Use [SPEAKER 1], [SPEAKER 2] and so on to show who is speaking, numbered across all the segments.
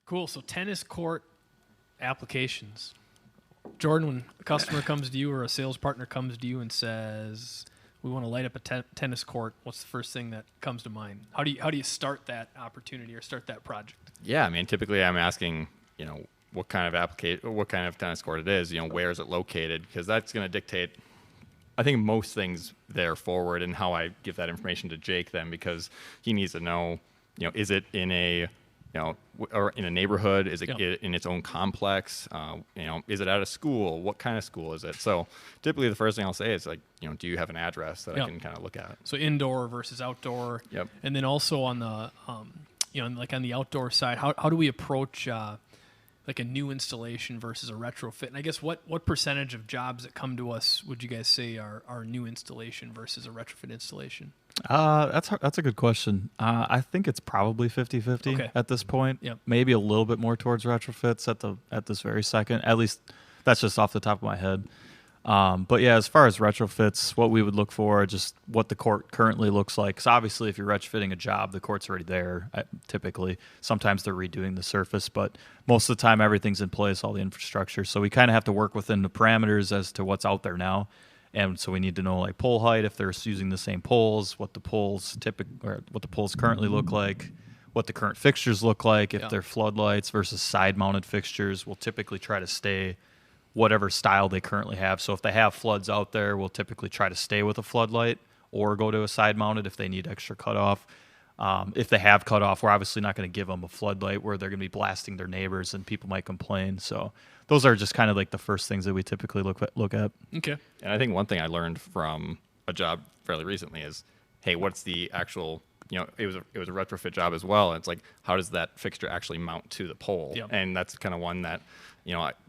[SPEAKER 1] Cool. So tennis court applications. Jordan, when a customer comes to you or a sales partner comes to you and says, we want to light up a tennis court, what's the first thing that comes to mind? How do you start that opportunity or start that project?
[SPEAKER 2] Yeah, I mean, typically I'm asking, what kind of tennis court it is, where is it located? Because that's going to dictate, I think, most things there forward, and how I give that information to Jake then, because he needs to know, is it in a or in a neighborhood? Is it in its own complex? Is it at a school? What kind of school is it? So typically the first thing I'll say is like, do you have an address that I can kind of look at?
[SPEAKER 1] So indoor versus outdoor.
[SPEAKER 2] Yep.
[SPEAKER 1] And then also on the, like on the outdoor side, how do we approach like a new installation versus a retrofit? And I guess what percentage of jobs that come to us would you guys say are new installation versus a retrofit installation?
[SPEAKER 3] That's a good question. I think it's probably 50-50 at this point.
[SPEAKER 1] Yep.
[SPEAKER 3] Maybe a little bit more towards retrofits at this very second. At least that's just off the top of my head. But yeah, as far as retrofits, what we would look for, just what the court currently looks like. Because obviously, if you're retrofitting a job, the court's already there. Typically, sometimes they're redoing the surface, but most of the time, everything's in place, all the infrastructure. So we kind of have to work within the parameters as to what's out there now. And so we need to know like pole height, if they're using the same poles, what the poles currently look like, what the current fixtures look like, if they're floodlights versus side-mounted fixtures. We'll typically try to stay whatever style they currently have. So if they have floods out there, we'll typically try to stay with a floodlight or go to a side-mounted if they need extra cutoff. If they have cutoff, we're obviously not going to give them a floodlight where they're going to be blasting their neighbors and people might complain. So those are just kind of like the first things that we typically look at.
[SPEAKER 1] Okay.
[SPEAKER 2] And I think one thing I learned from a job fairly recently is, hey, what's the actual, it was a retrofit job as well. And it's like, how does that fixture actually mount to the pole?
[SPEAKER 1] Yep.
[SPEAKER 2] And that's kind of one that,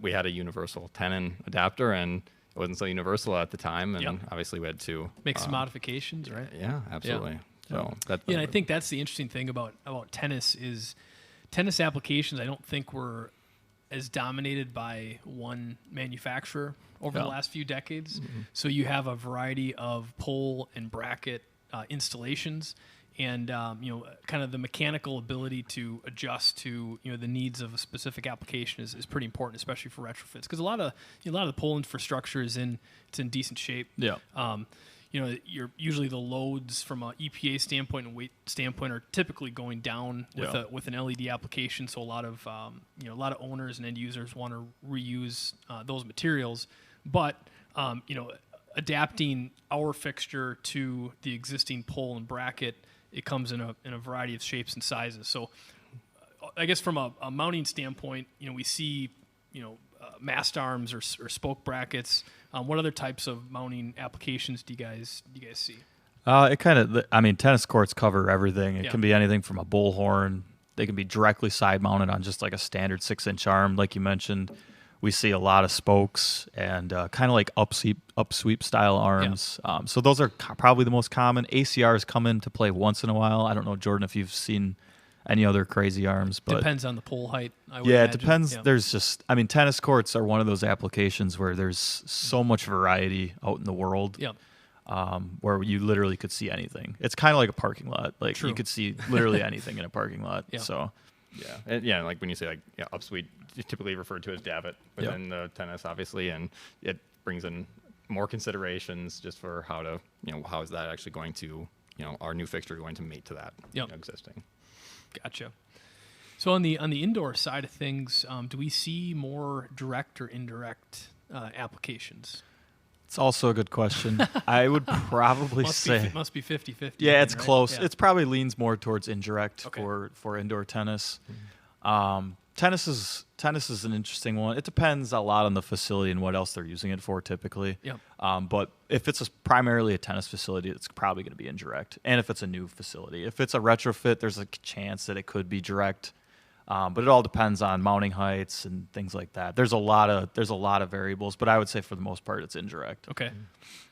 [SPEAKER 2] we had a universal tenon adapter, and it wasn't so universal at the time. And obviously we had to
[SPEAKER 1] make some modifications, right?
[SPEAKER 2] Yeah, absolutely.
[SPEAKER 1] Yeah.
[SPEAKER 2] So that's
[SPEAKER 1] and I think that's the interesting thing about tennis is tennis applications. I don't think were as dominated by one manufacturer over the last few decades. Mm-hmm. So you have a variety of pole and bracket installations, and kind of the mechanical ability to adjust to the needs of a specific application is pretty important, especially for retrofits, because a lot of the pole infrastructure is in decent shape.
[SPEAKER 3] Yeah.
[SPEAKER 1] You're usually the loads from an EPA standpoint and weight standpoint are typically going down with an LED application. So a lot of owners and end users want to reuse those materials, but adapting our fixture to the existing pole and bracket, it comes in a variety of shapes and sizes. So I guess from a mounting standpoint, we see mast arms or spoke brackets. What other types of mounting applications do you guys see?
[SPEAKER 3] Tennis courts cover everything. It can be anything from a bullhorn. They can be directly side mounted on just like a standard 6-inch arm, like you mentioned. We see a lot of spokes and kind of like upsweep style arms. Yeah. So those are probably the most common. ACRs come into play once in a while. I don't know, Jordan, if you've seen any other crazy arms, but
[SPEAKER 1] depends on the pole height. I would
[SPEAKER 3] imagine.
[SPEAKER 1] It
[SPEAKER 3] depends. Yeah. There's just, tennis courts are one of those applications where there's so much variety out in the world.
[SPEAKER 1] Yeah.
[SPEAKER 3] Where you literally could see anything. It's kind of like a parking lot. Like
[SPEAKER 1] True.
[SPEAKER 3] You could see literally anything in a parking lot.
[SPEAKER 1] Yeah.
[SPEAKER 3] So
[SPEAKER 2] yeah, like when you say upsweep, it's typically referred to as davit within the tennis, obviously, and it brings in more considerations just for how to, how is that actually going to, our new fixture going to mate to that existing.
[SPEAKER 1] Gotcha. So on the indoor side of things, do we see more direct or indirect applications?
[SPEAKER 3] It's also a good question. I would probably say
[SPEAKER 1] it must be 50-50.
[SPEAKER 3] Yeah, it's
[SPEAKER 1] right?
[SPEAKER 3] close.
[SPEAKER 1] Yeah.
[SPEAKER 3] It probably leans more towards indirect for indoor tennis. Mm-hmm. Tennis is an interesting one. It depends a lot on the facility and what else they're using it for typically.
[SPEAKER 1] Yep.
[SPEAKER 3] But if it's primarily a tennis facility, it's probably going to be indirect. And if it's a new facility, if it's a retrofit, there's a chance that it could be direct. But it all depends on mounting heights and things like that. There's a lot of variables, but I would say for the most part it's indirect.
[SPEAKER 1] Okay.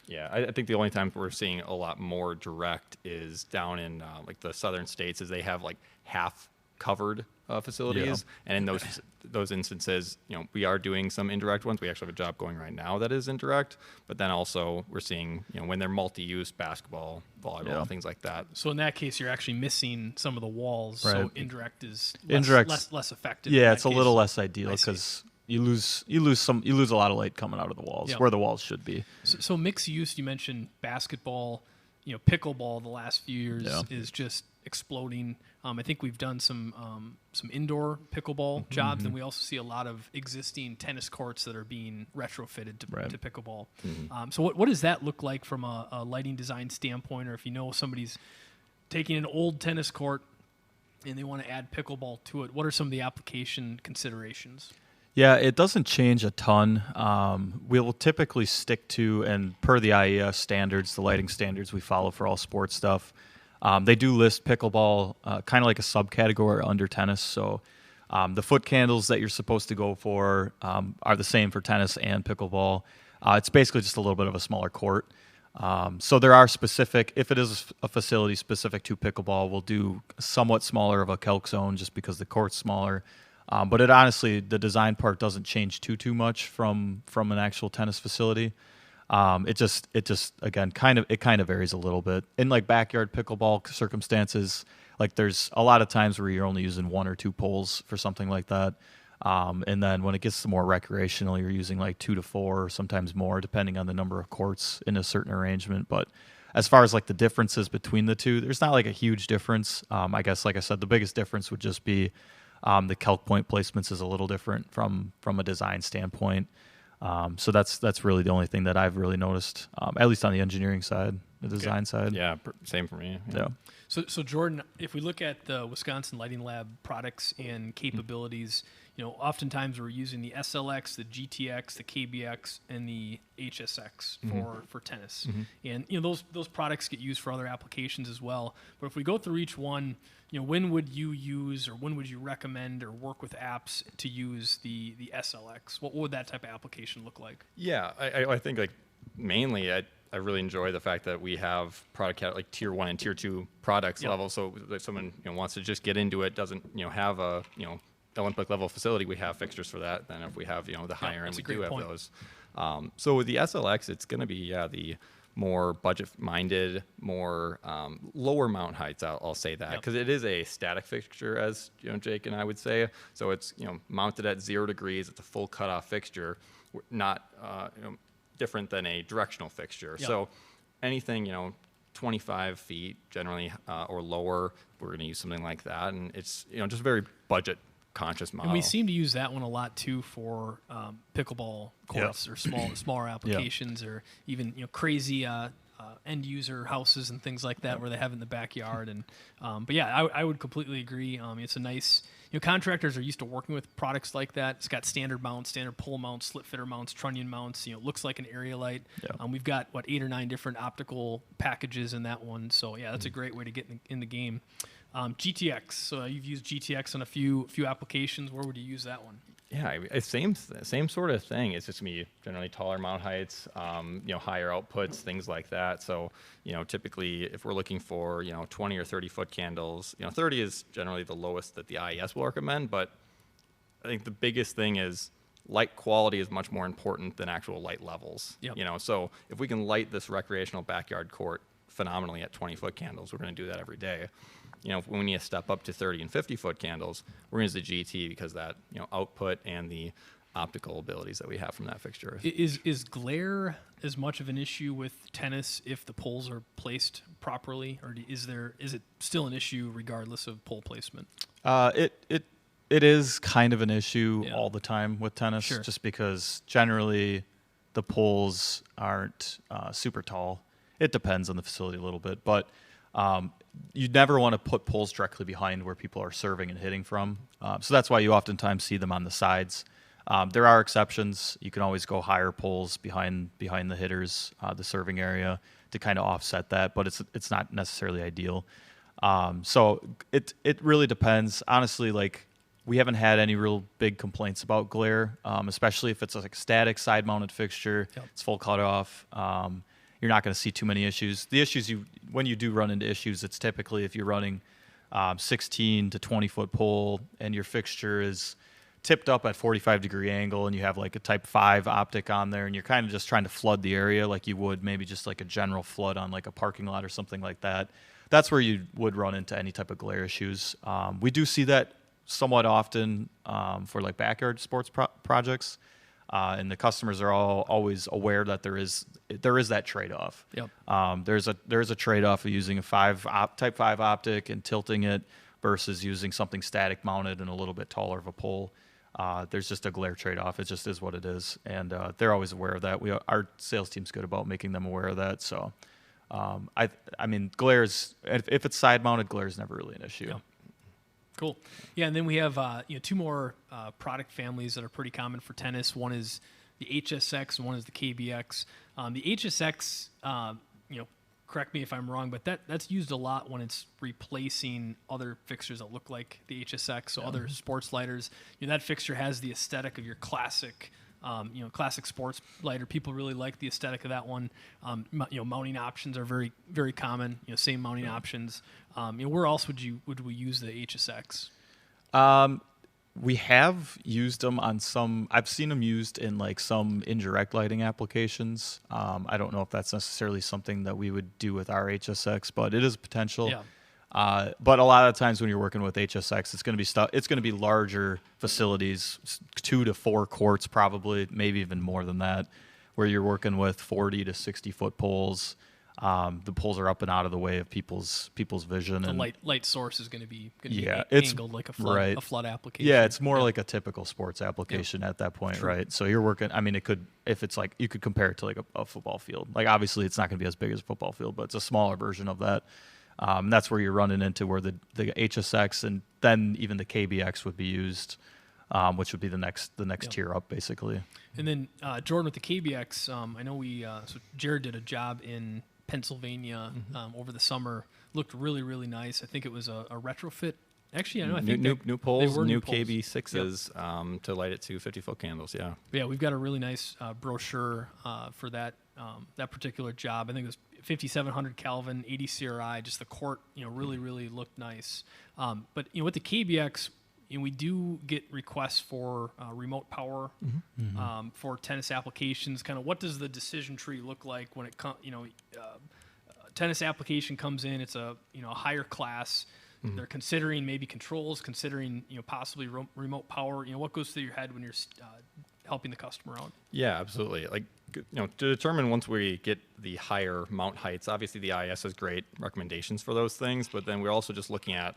[SPEAKER 2] Yeah, I think the only time we're seeing a lot more direct is down in like the southern states, is they have like half covered facilities, and in those those instances, we are doing some indirect ones. We actually have a job going right now that is indirect, but then also we're seeing, when they're multi-use, basketball, volleyball, things like that.
[SPEAKER 1] So in that case, you're actually missing some of the walls.
[SPEAKER 3] Right.
[SPEAKER 1] So indirect is less effective.
[SPEAKER 3] Yeah, it's a little less ideal because you lose a lot of light coming out of the walls where the walls should be.
[SPEAKER 1] So mixed use, you mentioned basketball, pickleball the last few years is just exploding. I think we've done some indoor pickleball jobs, and we also see a lot of existing tennis courts that are being retrofitted to pickleball. So what does that look like from a lighting design standpoint, or if somebody's taking an old tennis court and they want to add pickleball to it, what are some of the application considerations?
[SPEAKER 3] Yeah, it doesn't change a ton. We'll typically stick to, and per the IES standards, the lighting standards we follow for all sports stuff, they do list pickleball kind of like a subcategory under tennis. So the foot candles that you're supposed to go for are the same for tennis and pickleball. It's basically just a little bit of a smaller court. So there are specific, if it is a facility specific to pickleball, we'll do somewhat smaller of a kelk zone just because the court's smaller. But it honestly, the design part doesn't change too much from an actual tennis facility. It just again kind of varies a little bit. In like backyard pickleball circumstances, like there's a lot of times where you're only using 1 or 2 poles for something like that. And then when it gets to more recreational, you're using like 2 to 4, or sometimes more, depending on the number of courts in a certain arrangement. But as far as like the differences between the two, there's not like a huge difference. I guess, like I said, the biggest difference would just be the kelk point placements is a little different from a design standpoint. So that's really the only thing that I've really noticed, at least on the engineering side, the design side.
[SPEAKER 2] Yeah, same for me.
[SPEAKER 3] Yeah.
[SPEAKER 1] So Jordan, if we look at the Wisconsin Lighting Lab products and capabilities, oftentimes we're using the SLX, the GTX, the KBX, and the HSX for tennis. And those products get used for other applications as well. But if we go through each one, when would you use, or when would you recommend or work with apps to use the SLX? What would that type of application look like?
[SPEAKER 2] Yeah, I think like mainly I really enjoy the fact that we have product like tier 1 and tier 2 products level. So if someone wants to just get into it, doesn't have a Olympic level facility, we have fixtures for that. Then if we have the higher end, we do have those. So with the SLX, it's going to be the more budget-minded, more lower mount heights. I'll say that because it is a static fixture, as Jake and I would say. So it's mounted at 0 degrees. It's a full cutoff fixture, not different than a directional fixture. So anything 25 feet generally or lower, we're going to use something like that, and it's just very budget conscious model.
[SPEAKER 1] And we seem to use that one a lot too for pickleball courts or smaller applications, or even crazy end user houses and things like that where they have in the backyard. And but yeah, I would completely agree. It's a nice contractors are used to working with products like that. It's got standard mounts, standard pole mounts, slit fitter mounts, trunnion mounts. It looks like an area light. We've got 8 or 9 different optical packages in that one. So yeah, that's a great way to get in the game. GTX. So you've used GTX on a few applications. Where would you use that one?
[SPEAKER 2] Yeah, same sort of thing. It's just gonna be generally taller mount heights, higher outputs, things like that. So, typically if we're looking for 20 or 30 foot candles, 30 is generally the lowest that the IES will recommend. But I think the biggest thing is light quality is much more important than actual light levels. So if we can light this recreational backyard court phenomenally at 20 foot candles, we're going to do that every day. When we need to step up to 30 and 50 foot candles, we're going to use the GT because that output and the optical abilities that we have from that fixture.
[SPEAKER 1] Is glare as much of an issue with tennis if the poles are placed properly, or is it still an issue regardless of pole placement?
[SPEAKER 3] It is kind of an issue all the time with tennis, just because generally the poles aren't super tall. It depends on the facility a little bit, but you never want to put poles directly behind where people are serving and hitting from. So that's why you oftentimes see them on the sides. There are exceptions. You can always go higher poles behind the hitters, the serving area, to kind of offset that, but it's not necessarily ideal. So it really depends. Honestly, like we haven't had any real big complaints about glare, especially if it's like a static side-mounted fixture. It's full cutoff. You're not going to see too many issues. The issues when you do run into issues, it's typically if you're running 16 to 20 foot pole and your fixture is tipped up at 45-degree angle, and you have like a type 5 optic on there, and you're kind of just trying to flood the area like you would maybe just like a general flood on like a parking lot or something like that. That's where you would run into any type of glare issues. We do see that somewhat often for like backyard sports projects, and the customers are always aware that there is that trade-off.
[SPEAKER 1] Yep.
[SPEAKER 3] There's a trade-off of using a type 5 optic and tilting it versus using something static mounted and a little bit taller of a pole. There's just a glare trade-off. It just is what it is, and they're always aware of that. Our sales team's good about making them aware of that. So, I mean, glares, if it's side-mounted, glare is never really an issue.
[SPEAKER 1] Yeah. Cool. Yeah, and then we have two more product families that are pretty common for tennis. One is the HSX and one is the KBX. The HSX, correct me if I'm wrong, but that's used a lot when it's replacing other fixtures that look like the HSX, so other sports lighters. That fixture has the aesthetic of your classic, classic sports lighter. People really like the aesthetic of that one. Mounting options are very, very common. Same mounting options. Where else would we use the HSX?
[SPEAKER 3] We have used them on some. I've seen them used in like some indirect lighting applications. I don't know if that's necessarily something that we would do with our HSX, but it is a potential.
[SPEAKER 1] Yeah.
[SPEAKER 3] But a lot of times when you're working with HSX, it's going to be It's going to be larger facilities, 2 to 4 courts, probably, maybe even more than that, where you're working with 40 to 60 foot poles. The poles are up and out of the way of people's vision.
[SPEAKER 1] The
[SPEAKER 3] and
[SPEAKER 1] light source is going to be
[SPEAKER 3] it's
[SPEAKER 1] angled like a flood application.
[SPEAKER 3] Yeah, it's more like a typical sports application at that point,
[SPEAKER 1] True.
[SPEAKER 3] right? So you're working. I mean, you could compare it to like a football field. Like obviously, it's not going to be as big as a football field, but it's a smaller version of that. That's where you're running into where the HSX and then even the KBX would be used, which would be the next tier up, basically.
[SPEAKER 1] And then Jordan, with the KBX, I know so Jared did a job in Pennsylvania over the summer. Looked really, really nice. I think it was a retrofit. Actually, I think
[SPEAKER 2] new poles, new
[SPEAKER 1] poles.
[SPEAKER 2] KB6s to light it to 50-foot candles. Yeah.
[SPEAKER 1] Yeah, we've got a really nice brochure for that particular job. I think it was 5700 Kelvin, 80 CRI. Just the court, really, really looked nice. But with the KBX, we do get requests for remote power for tennis applications. Kind of, what does the decision tree look like when it comes? Tennis application comes in. It's a higher class. They're considering maybe controls, considering possibly remote power. What goes through your head when you're helping the customer out?
[SPEAKER 2] Yeah, absolutely. Like to determine once we get the higher mount heights. Obviously, the IS has great recommendations for those things, but then we're also just looking at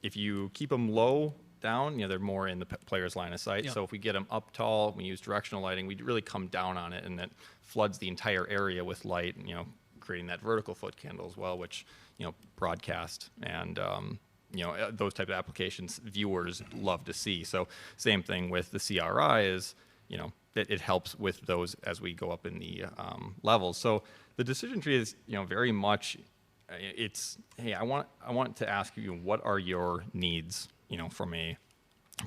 [SPEAKER 2] if you keep them low down, they're more in the player's line of sight.
[SPEAKER 1] Yeah.
[SPEAKER 2] So if we get them up tall, we use directional lighting, we really come down on it, and that floods the entire area with light, creating that vertical foot candle as well, which, broadcast and, those type of applications viewers love to see. So same thing with the CRI is, it helps with those as we go up in the levels. So the decision tree is, very much, it's, hey, I want to ask you, what are your needs, from a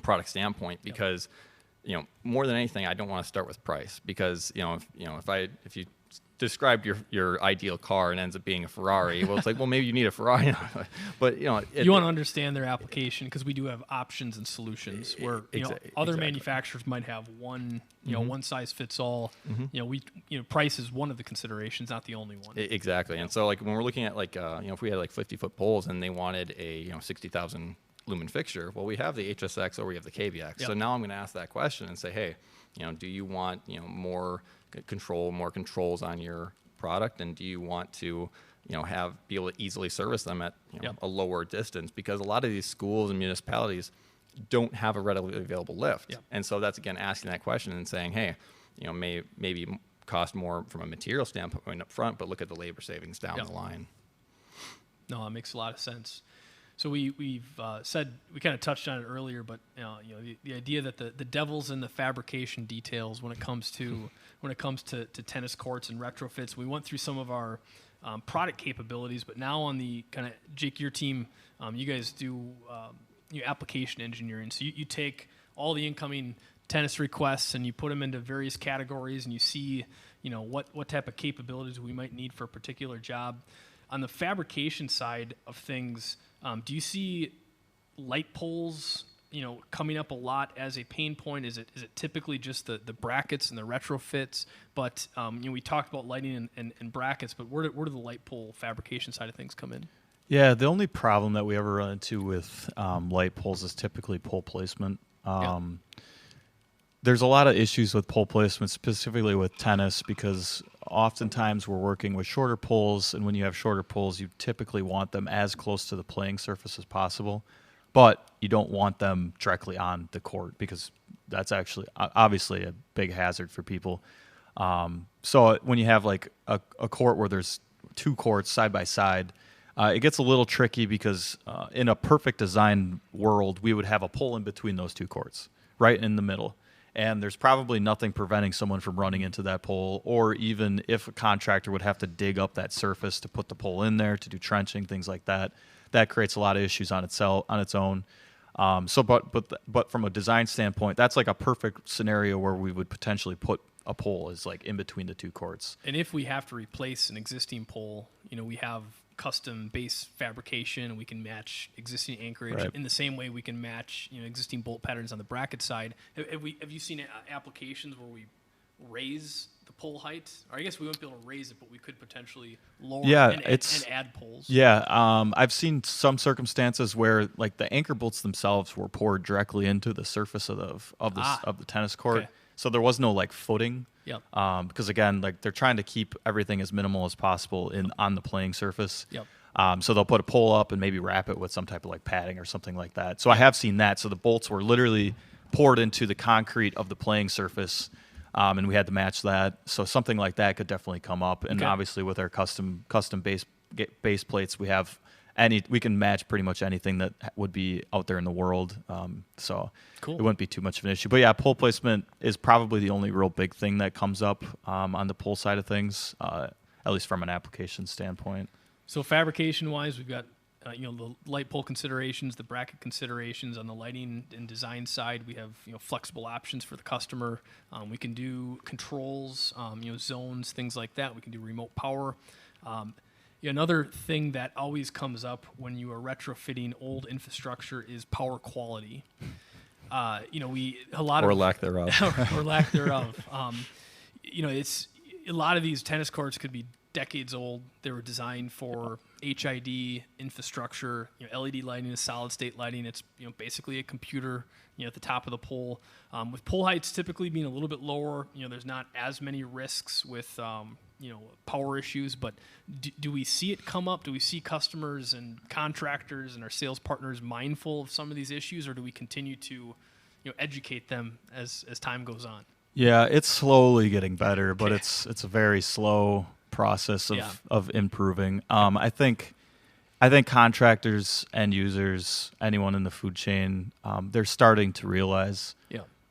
[SPEAKER 2] product standpoint? Because, more than anything, I don't want to start with price, because, if you described your ideal car and ends up being a Ferrari, well, it's like, well, maybe you need a Ferrari. But you want
[SPEAKER 1] to understand their application, because we do have options and solutions where other manufacturers might have one one size fits all. Price is one of the considerations, not the only one.
[SPEAKER 2] Exactly. And so like when we're looking at like if we had like 50-foot poles and they wanted a 60,000 lumen fixture, well, we have the HSX or we have the KBX. Yep. So now I'm going to ask that question and say, hey, do you want more controls on your product, and do you want to be able to easily service them at a lower distance? Because a lot of these schools and municipalities don't have a readily available lift.
[SPEAKER 1] Yep.
[SPEAKER 2] And so that's, again, asking that question and saying, hey, maybe cost more from a material standpoint up front, but look at the labor savings down the line.
[SPEAKER 1] No, that makes a lot of sense. So we've said, we kind of touched on it earlier, but the idea that the devil's in the fabrication details when it comes to tennis courts and retrofits. We went through some of our product capabilities, but now on the kind of, Jake, your team, you guys do application engineering. So you take all the incoming tennis requests and you put them into various categories, and you see what type of capabilities we might need for a particular job. On the fabrication side of things, do you see light poles coming up a lot as a pain point? Is it typically just the brackets and the retrofits? But we talked about lighting and brackets, but where do the light pole fabrication side of things come in?
[SPEAKER 3] Yeah, the only problem that we ever run into with light poles is typically pole placement. There's a lot of issues with pole placement, specifically with tennis, because oftentimes we're working with shorter poles, and when you have shorter poles, you typically want them as close to the playing surface as possible, but you don't want them directly on the court because that's actually obviously a big hazard for people. So when you have like a court where there's two courts side by side, it gets a little tricky because in a perfect design world, we would have a pole in between those two courts, right in the middle. And there's probably nothing preventing someone from running into that pole, or even if a contractor would have to dig up that surface to put the pole in there to do trenching, things like that. That creates a lot of issues on its own. But from a design standpoint, that's like a perfect scenario where we would potentially put a pole is like in between the two courts.
[SPEAKER 1] And if we have to replace an existing pole, we have custom base fabrication. We can match existing anchorage in the same way we can match existing bolt patterns on the bracket side. Have you seen applications where we raise the pole height? Or I guess we wouldn't be able to raise it, but we could potentially lower and add poles.
[SPEAKER 3] Yeah, I've seen some circumstances where like the anchor bolts themselves were poured directly into the surface of the tennis court. Okay. So there was no like footing.
[SPEAKER 1] Yep.
[SPEAKER 3] Because again, like they're trying to keep everything as minimal as possible on the playing surface.
[SPEAKER 1] Yep.
[SPEAKER 3] So they'll put a pole up and maybe wrap it with some type of like padding or something like that. So I have seen that. So the bolts were literally poured into the concrete of the playing surface, and we had to match that. So something like that could definitely come up. And obviously with our custom base plates, we can match pretty much anything that would be out there in the world. So cool. It wouldn't be too much of an issue. But yeah, pole placement is probably the only real big thing that comes up on the pole side of things, at least from an application standpoint.
[SPEAKER 1] So fabrication-wise, we've got the light pole considerations, the bracket considerations. On the lighting and design side, we have flexible options for the customer. We can do controls, zones, things like that. We can do remote power. Another thing that always comes up when you are retrofitting old infrastructure is power quality.
[SPEAKER 2] Or lack thereof.
[SPEAKER 1] Or lack thereof. It's a lot of these tennis courts could be decades old. They were designed for HID infrastructure. LED lighting is solid state lighting. It's basically a computer at the top of the pole. With pole heights typically being a little bit lower, there's not as many risks with power issues. But do we see it come up? Do we see customers and contractors and our sales partners mindful of some of these issues, or do we continue to educate them as time goes on?
[SPEAKER 3] Yeah, it's slowly getting better, but it's a very slow process of improving. I think contractors, end users, anyone in the food chain, they're starting to realize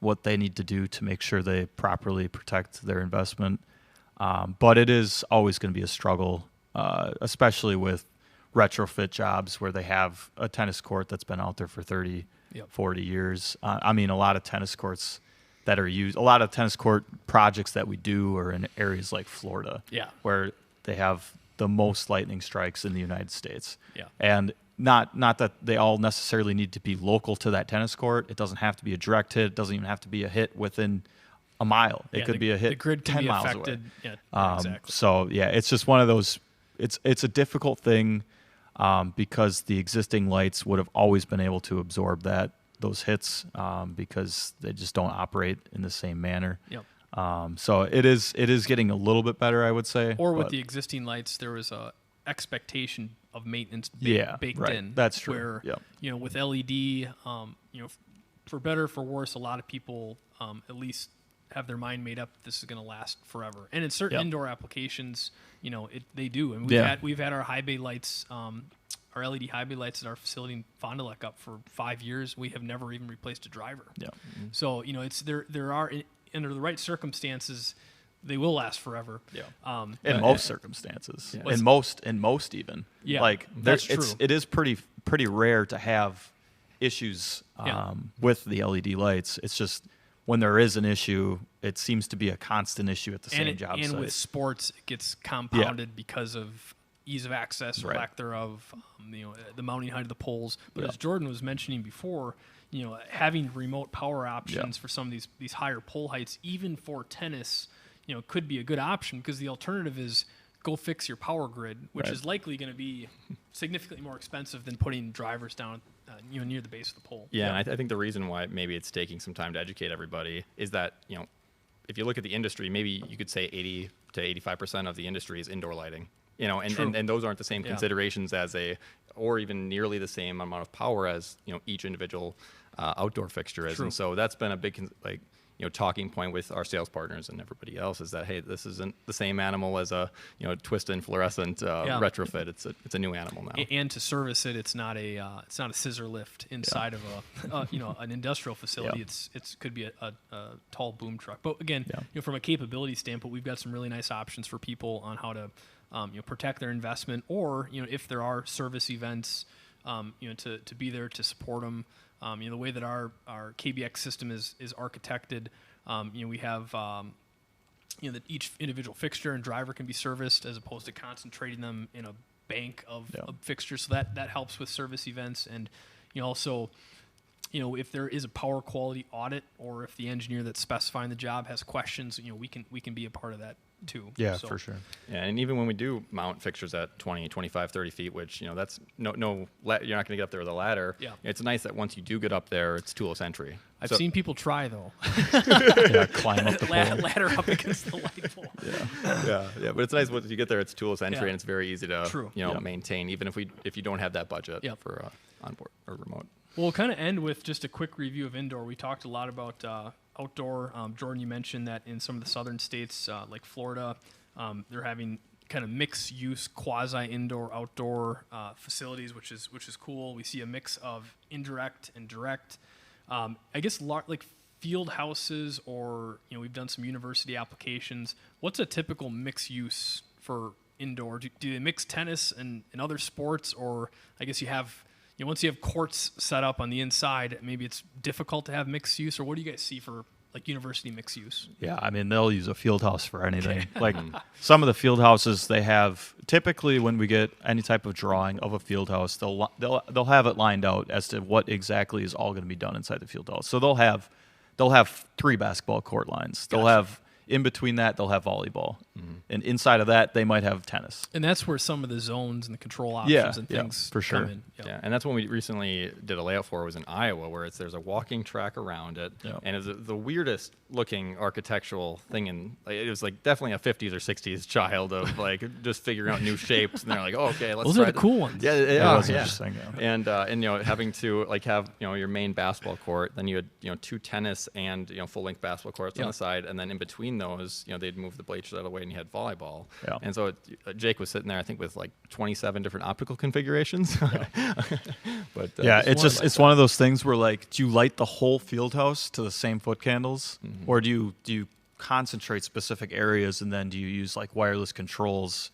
[SPEAKER 3] what they need to do to make sure they properly protect their investment. But it is always going to be a struggle, especially with retrofit jobs where they have a tennis court that's been out there for 30, 40 years. A lot of tennis courts that are used, a lot of tennis court projects that we do are in areas like Florida, where they have the most lightning strikes in the United States. And not that they all necessarily need to be local to that tennis court. It doesn't have to be a direct hit. It doesn't even have to be a hit within a mile. It could be a hit
[SPEAKER 1] the grid
[SPEAKER 3] 10
[SPEAKER 1] be
[SPEAKER 3] miles
[SPEAKER 1] affected.
[SPEAKER 3] away.
[SPEAKER 1] Exactly.
[SPEAKER 3] So it's just one of those. It's a difficult thing because the existing lights would have always been able to absorb those hits because they just don't operate in the same manner. So it is getting a little bit better, I would say.
[SPEAKER 1] Or with the existing lights, there was a expectation of maintenance baked in.
[SPEAKER 3] That's true.
[SPEAKER 1] Where with LED, for better or for worse, a lot of people at least have their mind made up this is going to last forever. And in certain indoor applications, they do. And we've had our high bay lights, our LED high bay lights at our facility in Fond du Lac up for 5 years. We have never even replaced a driver. So it's there are under the right circumstances, they will last forever.
[SPEAKER 3] In most circumstances, in most even. Like
[SPEAKER 1] that's true.
[SPEAKER 3] It is pretty rare to have issues with the LED lights. It's just when there is an issue, it seems to be a constant issue at the same job site.
[SPEAKER 1] And with sports, it gets compounded because of ease of access or lack thereof, the mounting height of the poles. But as Jordan was mentioning before, having remote power options for some of these higher pole heights, even for tennis, could be a good option, because the alternative is go fix your power grid, which is likely going to be significantly more expensive than putting drivers down near the base of the pole.
[SPEAKER 2] Yeah, and I think the reason why maybe it's taking some time to educate everybody is that, if you look at the industry, maybe you could say 80 to 85% of the industry is indoor lighting. And those aren't the same considerations as or even nearly the same amount of power as each individual outdoor fixture is. And so that's been a big talking point with our sales partners and everybody else, is that, hey, this isn't the same animal as a twist and fluorescent retrofit. It's a new animal now.
[SPEAKER 1] And to service it, it's not a scissor lift inside of an industrial facility. It could be a tall boom truck. But again, from a capability standpoint, we've got some really nice options for people on how to protect their investment, or if there are service events, to be there to support them. The way that our KBX system is architected, we have that each individual fixture and driver can be serviced, as opposed to concentrating them in a bank of fixtures. So that helps with service events. And also, if there is a power quality audit, or if the engineer that's specifying the job has questions, we can be a part of that too.
[SPEAKER 3] Yeah, for sure.
[SPEAKER 2] Yeah, and even when we do mount fixtures at 20, 25, 30 feet, which, that's you're not going to get up there with a ladder. Yeah. It's nice that once you do get up there, it's toolless entry.
[SPEAKER 1] I've seen people try, though.
[SPEAKER 3] Climb up the pole.
[SPEAKER 1] Ladder up against the light pole.
[SPEAKER 2] Yeah. But it's nice once you get there, it's toolless entry, and it's very easy to maintain, even if you don't have that budget for onboard or remote.
[SPEAKER 1] Well, we'll kind of end with just a quick review of indoor. We talked a lot about outdoor. Jordan, you mentioned that in some of the southern states, like Florida, they're having kind of mixed use quasi-indoor outdoor facilities, which is cool. We see a mix of indirect and direct. I guess like field houses, or we've done some university applications. What's a typical mixed use for indoor? Do they mix tennis and other sports, or I guess you have once you have courts set up on the inside, maybe it's difficult to have mixed use, or what do you guys see for like university mixed use?
[SPEAKER 3] Yeah, I mean, they'll use a field house for anything. Like some of the field houses, they have, typically when we get any type of drawing of a field house, they'll have it lined out as to what exactly is all going to be done inside the field house. So they'll have 3 basketball court lines. They'll have, in between that, they'll have volleyball. And inside of that, they might have tennis.
[SPEAKER 1] And that's where some of the zones and the control options and things
[SPEAKER 3] for sure.
[SPEAKER 1] come in.
[SPEAKER 2] Yeah, and that's when we recently did a layout for. It was in Iowa, where there's a walking track around it, and it's the weirdest looking architectural thing. And it was like definitely a 50s or 60s child of like just figuring out new shapes. And they're like, oh, okay, let's.
[SPEAKER 1] Those
[SPEAKER 2] try
[SPEAKER 1] are the cool ones.
[SPEAKER 3] Yeah, interesting. Yeah.
[SPEAKER 2] And having to like have your main basketball court, then you had 2 tennis and full length basketball courts on the side, and then in between those they'd move the bleachers out of the way, and you had volleyball. Yeah. And so Jake was sitting there, I think, with like 27 different optical configurations. But
[SPEAKER 3] it's one of those things where, like, do you light the whole field house to the same foot candles, or do you concentrate specific areas, and then do you use like wireless controls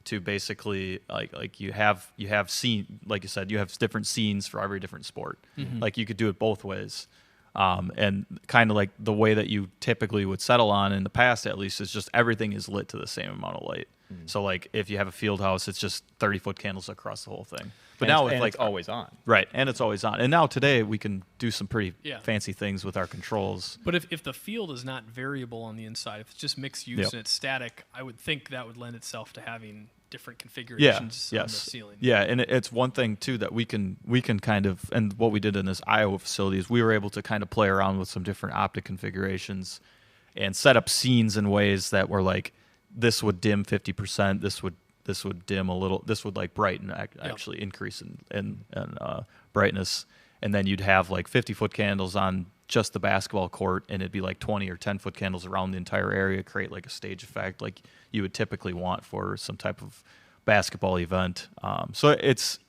[SPEAKER 3] to basically like you have scene, like you said, you have different scenes for every different sport. Like you could do it both ways. And kind of like the way that you typically would settle on in the past, at least, is just everything is lit to the same amount of light. So like if you have a field house, it's just 30-foot candles across the whole thing. But now it's like
[SPEAKER 2] always on.
[SPEAKER 3] Right, and it's always on. And now today we can do some pretty fancy things with our controls.
[SPEAKER 1] But if the field is not variable on the inside, if it's just mixed use and it's static, I would think that would lend itself to having different configurations on the ceiling.
[SPEAKER 3] Yeah, and it's one thing too that we can kind of, and what we did in this Iowa facility is we were able to kind of play around with some different optic configurations and set up scenes in ways that were like, this would dim 50%, this would dim a little, this would like brighten, actually increase in brightness, and then you'd have like 50-foot candles on just the basketball court, and it'd be like 20 or 10-foot candles around the entire area, create like a stage effect like you would typically want for some type of basketball event. So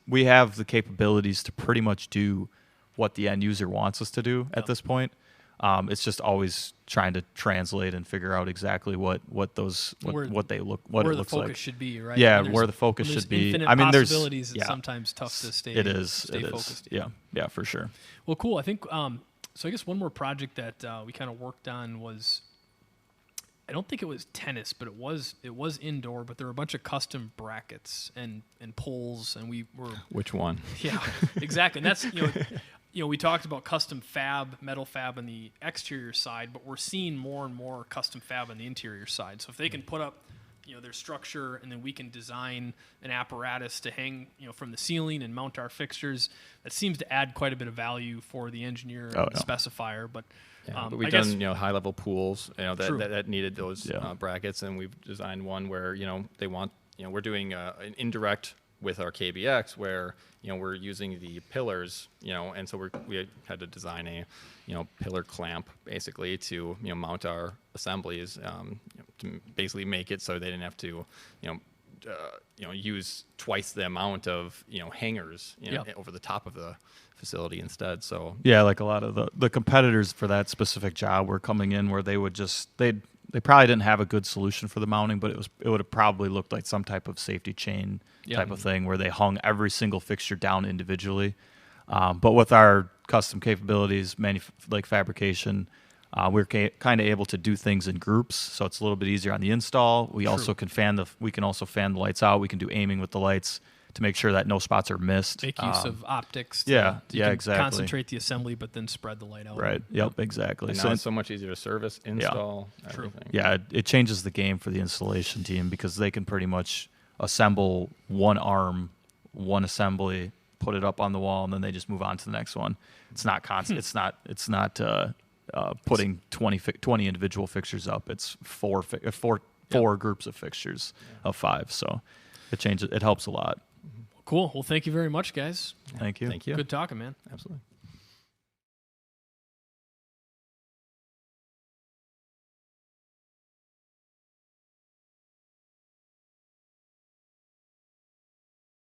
[SPEAKER 3] we have the capabilities to pretty much do what the end user wants us to do at this point. It's just always trying to translate and figure out exactly what they look, what it looks like.
[SPEAKER 1] Where the focus should be, right?
[SPEAKER 3] Yeah, where the focus should be.
[SPEAKER 1] I mean, there's possibilities. It's sometimes tough to stay.
[SPEAKER 3] It is.
[SPEAKER 1] Stay focused.
[SPEAKER 3] Yeah, for sure.
[SPEAKER 1] Well, cool. I think so. I guess one more project that we kind of worked on was, I don't think it was tennis, but it was indoor. But there were a bunch of custom brackets and poles, and we were.
[SPEAKER 2] Which one?
[SPEAKER 1] Yeah, exactly. And that's we talked about custom fab, metal fab on the exterior side, but we're seeing more and more custom fab on the interior side. So if they can put up, their structure, and then we can design an apparatus to hang, from the ceiling and mount our fixtures, that seems to add quite a bit of value for the enengineer and the specifier. But
[SPEAKER 2] but we've done high-level pools that needed those
[SPEAKER 3] Yeah.
[SPEAKER 2] brackets, and we've designed one where they want we're doing an indirect with our KBX where we're using the pillars and so we had to design a pillar clamp basically to mount our assemblies to basically make it so they didn't have to use twice the amount of hangers over the top of the facility instead. So
[SPEAKER 3] yeah, like a lot of the competitors for that specific job were coming in where they would just they probably didn't have a good solution for the mounting, but it would have probably looked like some type of safety chain type of thing where they hung every single fixture down individually. But with our custom capabilities, like fabrication, we're kind of able to do things in groups, so it's a little bit easier on the install. We also can we can also fan the lights out. We can do aiming with the lights to make sure that no spots are missed.
[SPEAKER 1] Make use of optics.
[SPEAKER 3] Exactly.
[SPEAKER 1] Concentrate the assembly, but then spread the light out.
[SPEAKER 3] Right. Yep. Exactly.
[SPEAKER 2] And now it's so much easier to service, install, everything.
[SPEAKER 3] Yeah, it changes the game for the installation team because they can pretty much assemble one arm, one assembly, put it up on the wall, and then they just move on to the next one. It's not constant. It's not putting 20 individual fixtures up. It's four groups of fixtures of 5. So it changes. It helps a lot.
[SPEAKER 1] Cool. Well, thank you very much, guys.
[SPEAKER 3] Thank you.
[SPEAKER 2] Thank you.
[SPEAKER 1] Good talking, man.
[SPEAKER 2] Absolutely.